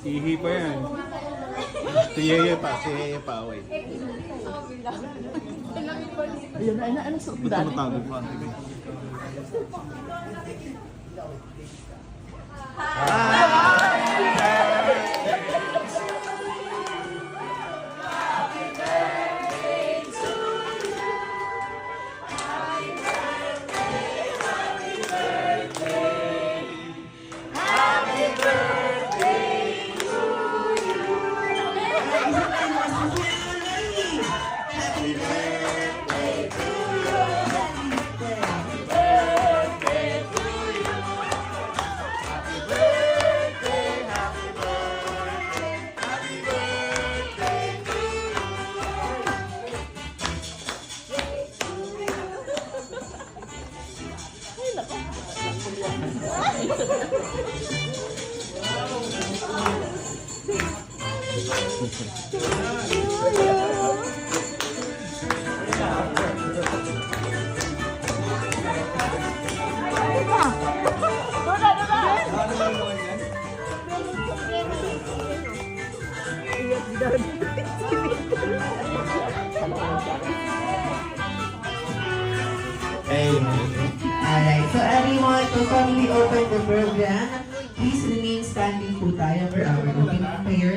Ihi pa yan. Si Yeye pa, wait. Ayun, ano suot mo Ba't dati? tumatago pa? Alright, so everyone, to formally open the program, please remain standing po tayo for our opening prayer.